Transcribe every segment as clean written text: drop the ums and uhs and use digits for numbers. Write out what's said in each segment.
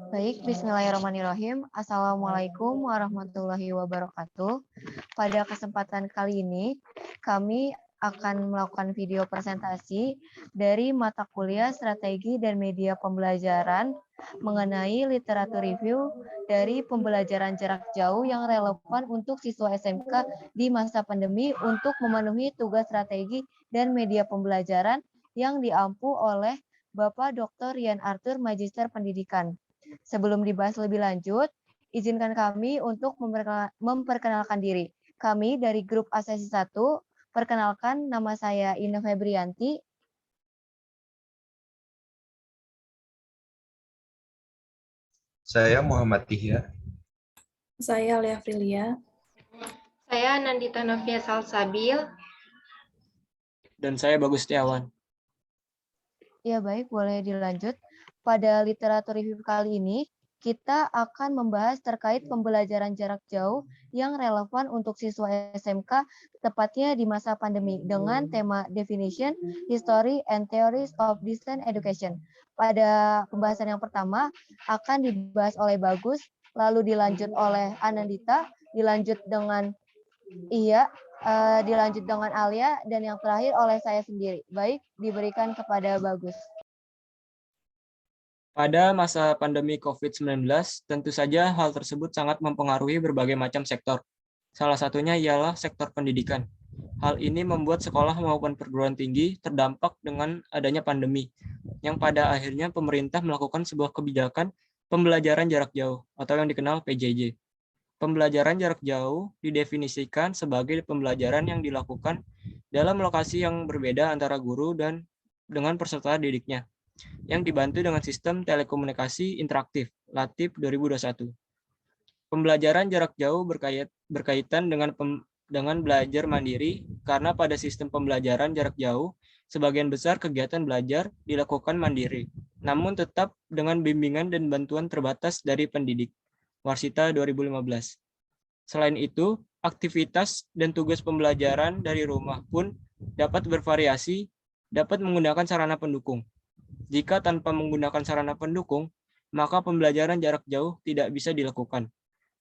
Baik, bismillahirrahmanirrahim. Assalamualaikum warahmatullahi wabarakatuh. Pada kesempatan kali ini, kami akan melakukan video presentasi dari mata kuliah Strategi dan Media Pembelajaran mengenai literatur review dari pembelajaran jarak jauh yang relevan untuk siswa SMK di masa pandemi untuk memenuhi tugas strategi dan media pembelajaran yang diampu oleh Bapak Dr. Rian Arthur, Magister Pendidikan. Sebelum dibahas lebih lanjut, izinkan kami untuk memperkenalkan diri. Kami dari grup A-Sesi 1, perkenalkan nama saya Ina Febrianti. Saya Muhammad Tihya. Saya Lea Frilia. Saya Nandita Novia Salsabil. Dan saya Bagus Setiawan. Ya baik, boleh dilanjut. Pada literatur review kali ini, kita akan membahas terkait pembelajaran jarak jauh yang relevan untuk siswa SMK, tepatnya di masa pandemi, dengan tema Definition, History, and Theories of Distance Education. Pada pembahasan yang pertama, akan dibahas oleh Bagus, lalu dilanjut oleh Anandita, dilanjut dengan dilanjut dengan Alia, dan yang terakhir oleh saya sendiri. Baik, diberikan kepada Bagus. Pada masa pandemi COVID-19, tentu saja hal tersebut sangat mempengaruhi berbagai macam sektor. Salah satunya ialah sektor pendidikan. Hal ini membuat sekolah maupun perguruan tinggi terdampak dengan adanya pandemi, yang pada akhirnya pemerintah melakukan sebuah kebijakan pembelajaran jarak jauh atau yang dikenal PJJ. Pembelajaran jarak jauh didefinisikan sebagai pembelajaran yang dilakukan dalam lokasi yang berbeda antara guru dan dengan peserta didiknya, yang dibantu dengan sistem telekomunikasi interaktif, LATIP 2021. Pembelajaran jarak jauh berkaitan dengan belajar mandiri, karena pada sistem pembelajaran jarak jauh, sebagian besar kegiatan belajar dilakukan mandiri, namun tetap dengan bimbingan dan bantuan terbatas dari pendidik. Warsita 2015. Selain itu, aktivitas dan tugas pembelajaran dari rumah pun dapat bervariasi, dapat menggunakan sarana pendukung. Jika tanpa menggunakan sarana pendukung, maka pembelajaran jarak jauh tidak bisa dilakukan.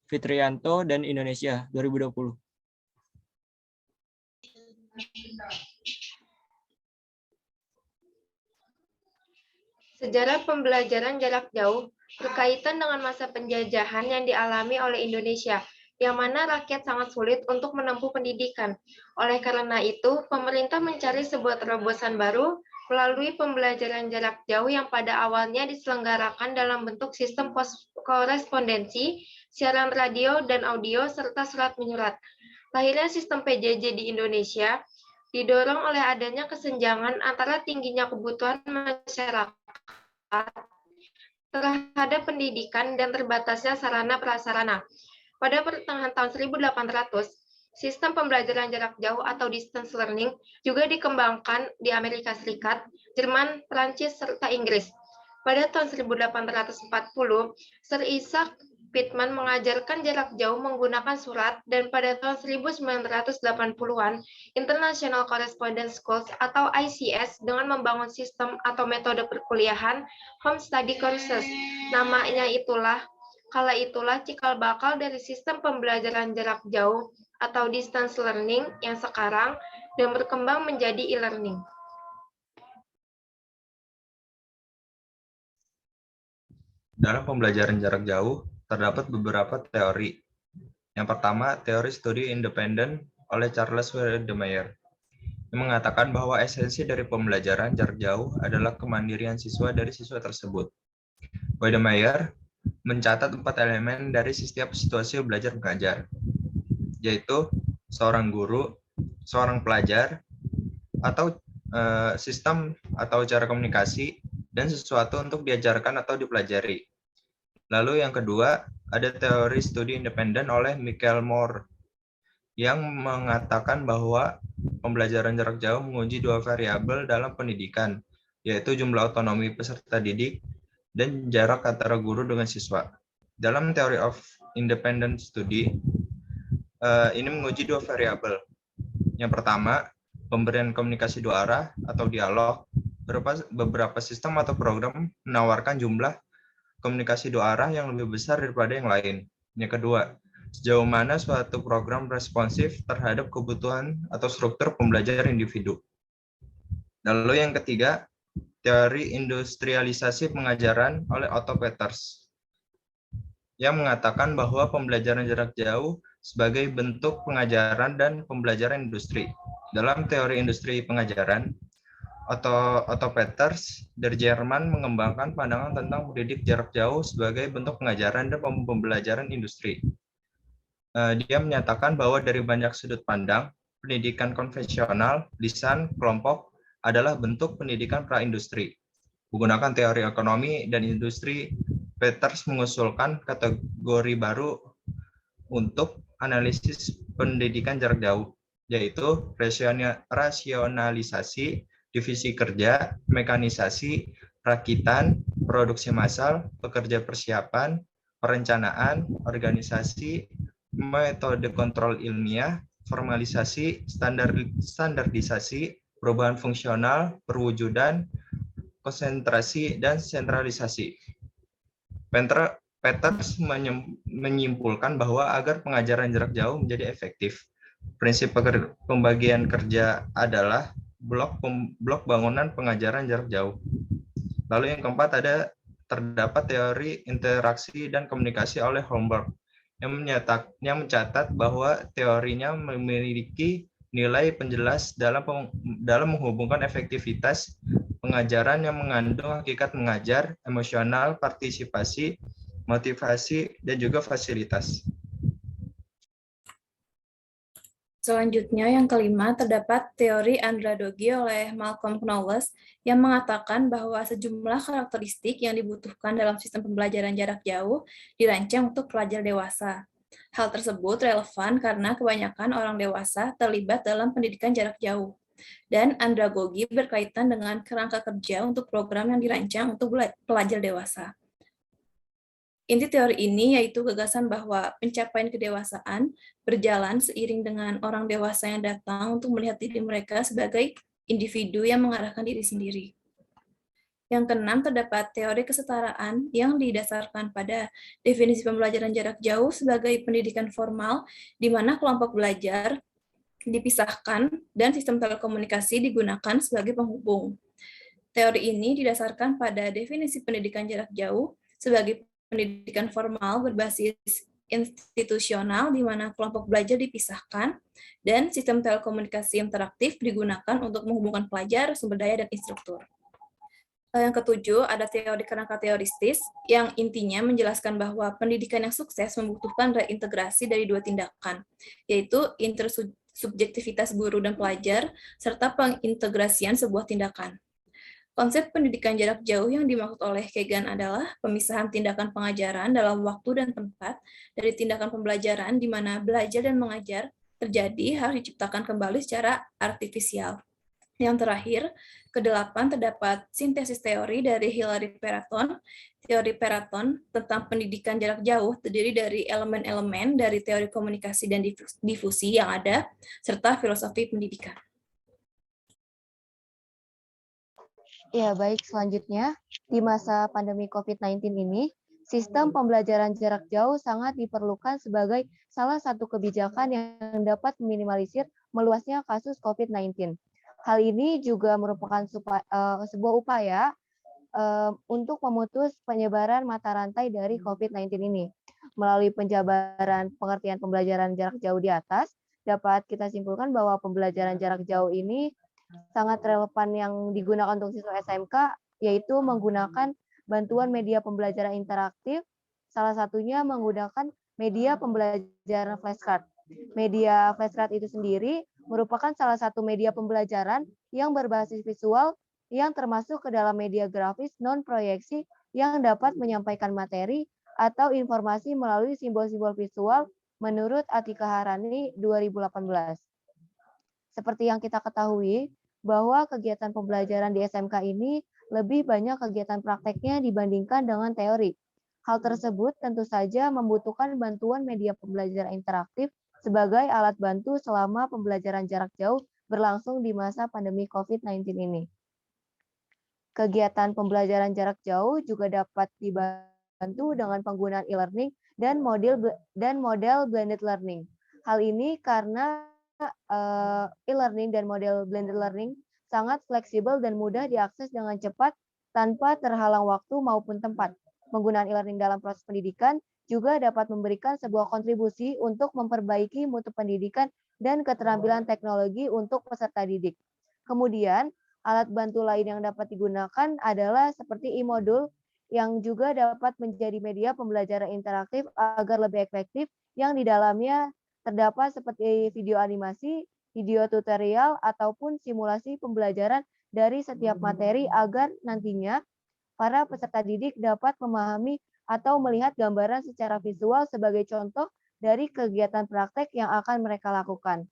Fitrianto dan Indonesia 2020. Sejarah pembelajaran jarak jauh berkaitan dengan masa penjajahan yang dialami oleh Indonesia, yang mana rakyat sangat sulit untuk menempuh pendidikan. Oleh karena itu, pemerintah mencari sebuah terobosan baru melalui pembelajaran jarak jauh yang pada awalnya diselenggarakan dalam bentuk sistem korespondensi, siaran radio dan audio, serta surat menyurat. Lahirnya sistem PJJ di Indonesia didorong oleh adanya kesenjangan antara tingginya kebutuhan masyarakat terhadap pendidikan dan terbatasnya sarana prasarana. Pada pertengahan tahun 1800, sistem pembelajaran jarak jauh atau distance learning juga dikembangkan di Amerika Serikat, Jerman, Prancis, serta Inggris. Pada tahun 1840, Sir Isaac Pitman mengajarkan jarak jauh menggunakan surat, dan pada tahun 1980-an, International Correspondence Schools atau ICS dengan membangun sistem atau metode perkuliahan home study courses. Kala itulah cikal bakal dari sistem pembelajaran jarak jauh atau distance learning yang sekarang dan berkembang menjadi e-learning. Dalam pembelajaran jarak jauh, terdapat beberapa teori. Yang pertama, teori studi independen oleh Charles Wedemeyer, yang mengatakan bahwa esensi dari pembelajaran jarak jauh adalah kemandirian siswa dari siswa tersebut. Wedemeyer mencatat 4 elemen dari setiap situasi belajar mengajar, yaitu seorang guru, seorang pelajar, atau sistem atau cara komunikasi, dan sesuatu untuk diajarkan atau dipelajari. Lalu yang kedua, ada teori studi independen oleh Michael Moore, yang mengatakan bahwa pembelajaran jarak jauh menguji 2 variabel dalam pendidikan, yaitu jumlah otonomi peserta didik dan jarak antara guru dengan siswa. Dalam teori of independent study, ini menguji 2 variabel. Yang pertama, pemberian komunikasi 2 arah atau dialog, beberapa sistem atau program menawarkan jumlah komunikasi dua arah yang lebih besar daripada yang lain. Yang kedua, sejauh mana suatu program responsif terhadap kebutuhan atau struktur pembelajaran individu. Lalu yang ketiga, teori industrialisasi pengajaran oleh Otto Peters yang mengatakan bahwa pembelajaran jarak jauh sebagai bentuk pengajaran dan pembelajaran industri. Dalam teori industri pengajaran, Otto Peters dari Jerman mengembangkan pandangan tentang pendidik jarak jauh sebagai bentuk pengajaran dan pembelajaran industri. Dia menyatakan bahwa dari banyak sudut pandang, pendidikan konvensional, lisan, kelompok adalah bentuk pendidikan pra-industri. Menggunakan teori ekonomi dan industri, Peters mengusulkan kategori baru untuk analisis pendidikan jarak jauh, yaitu rasionalisasi, divisi kerja, mekanisasi, rakitan, produksi massal, pekerja persiapan, perencanaan, organisasi, metode kontrol ilmiah, formalisasi, standarisasi, perubahan fungsional, perwujudan, konsentrasi, dan sentralisasi. Peters menyimpulkan bahwa agar pengajaran jarak jauh menjadi efektif, prinsip pembagian kerja adalah blok bangunan pengajaran jarak jauh. Lalu yang keempat terdapat teori interaksi dan komunikasi oleh Holmberg yang mencatat bahwa teorinya memiliki nilai penjelas dalam menghubungkan efektivitas pengajaran yang mengandung hakikat mengajar, emosional, partisipasi, motivasi, dan juga fasilitas. Selanjutnya, yang kelima, terdapat teori andragogi oleh Malcolm Knowles yang mengatakan bahwa sejumlah karakteristik yang dibutuhkan dalam sistem pembelajaran jarak jauh dirancang untuk pelajar dewasa. Hal tersebut relevan karena kebanyakan orang dewasa terlibat dalam pendidikan jarak jauh. Dan andragogi berkaitan dengan kerangka kerja untuk program yang dirancang untuk pelajar dewasa. Inti teori ini yaitu gagasan bahwa pencapaian kedewasaan berjalan seiring dengan orang dewasa yang datang untuk melihat diri mereka sebagai individu yang mengarahkan diri sendiri. Yang keenam, terdapat teori kesetaraan yang didasarkan pada definisi pembelajaran jarak jauh sebagai pendidikan formal, di mana kelompok belajar dipisahkan dan sistem telekomunikasi digunakan sebagai penghubung. Teori ini didasarkan pada definisi pendidikan jarak jauh sebagai pendidikan formal berbasis institusional di mana kelompok belajar dipisahkan dan sistem telekomunikasi interaktif digunakan untuk menghubungkan pelajar, sumber daya, dan instruktur. Yang ketujuh, ada teori kerangka teoristis yang intinya menjelaskan bahwa pendidikan yang sukses membutuhkan reintegrasi dari dua tindakan, yaitu intersubjektivitas guru dan pelajar, serta pengintegrasian sebuah tindakan. Konsep pendidikan jarak jauh yang dimaksud oleh Kagan adalah pemisahan tindakan pengajaran dalam waktu dan tempat dari tindakan pembelajaran di mana belajar dan mengajar terjadi harus diciptakan kembali secara artifisial. Yang terakhir, kedelapan, terdapat sintesis teori dari Hilary Peraton. Teori Peraton tentang pendidikan jarak jauh terdiri dari elemen-elemen dari teori komunikasi dan difusi yang ada, serta filosofi pendidikan. Ya, baik. Selanjutnya, di masa pandemi COVID-19 ini, sistem pembelajaran jarak jauh sangat diperlukan sebagai salah satu kebijakan yang dapat meminimalisir meluasnya kasus COVID-19. Hal ini juga merupakan sebuah upaya untuk memutus penyebaran mata rantai dari COVID-19 ini. Melalui penjabaran pengertian pembelajaran jarak jauh di atas, dapat kita simpulkan bahwa pembelajaran jarak jauh ini sangat relevan yang digunakan untuk siswa SMK, yaitu menggunakan bantuan media pembelajaran interaktif, salah satunya menggunakan media pembelajaran flashcard. Media flashcard itu sendiri merupakan salah satu media pembelajaran yang berbasis visual yang termasuk ke dalam media grafis non-proyeksi yang dapat menyampaikan materi atau informasi melalui simbol-simbol visual menurut Atika Harani 2018. Seperti yang kita ketahui, bahwa kegiatan pembelajaran di SMK ini lebih banyak kegiatan prakteknya dibandingkan dengan teori. Hal tersebut tentu saja membutuhkan bantuan media pembelajaran interaktif sebagai alat bantu selama pembelajaran jarak jauh berlangsung di masa pandemi COVID-19 ini. Kegiatan pembelajaran jarak jauh juga dapat dibantu dengan penggunaan e-learning dan model blended learning. Hal ini karena e-learning dan model blended learning sangat fleksibel dan mudah diakses dengan cepat tanpa terhalang waktu maupun tempat. Penggunaan e-learning dalam proses pendidikan juga dapat memberikan sebuah kontribusi untuk memperbaiki mutu pendidikan dan keterampilan teknologi untuk peserta didik. Kemudian, alat bantu lain yang dapat digunakan adalah seperti e-modul yang juga dapat menjadi media pembelajaran interaktif agar lebih efektif, yang di dalamnya terdapat seperti video animasi, video tutorial, ataupun simulasi pembelajaran dari setiap materi agar nantinya para peserta didik dapat memahami atau melihat gambaran secara visual sebagai contoh dari kegiatan praktek yang akan mereka lakukan.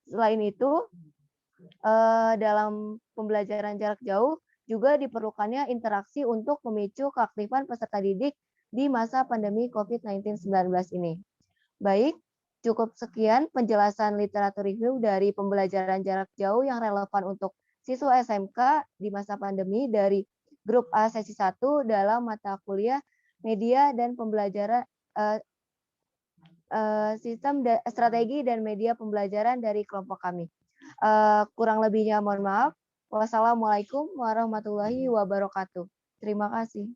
Selain itu, dalam pembelajaran jarak jauh juga diperlukannya interaksi untuk memicu keaktifan peserta didik di masa pandemi COVID-19 ini. Baik, cukup sekian penjelasan literatur review dari pembelajaran jarak jauh yang relevan untuk siswa SMK di masa pandemi dari grup A sesi 1 dalam mata kuliah media dan pembelajaran sistem strategi dan media pembelajaran dari kelompok kami. Kurang lebihnya mohon maaf. Wassalamualaikum warahmatullahi wabarakatuh. Terima kasih.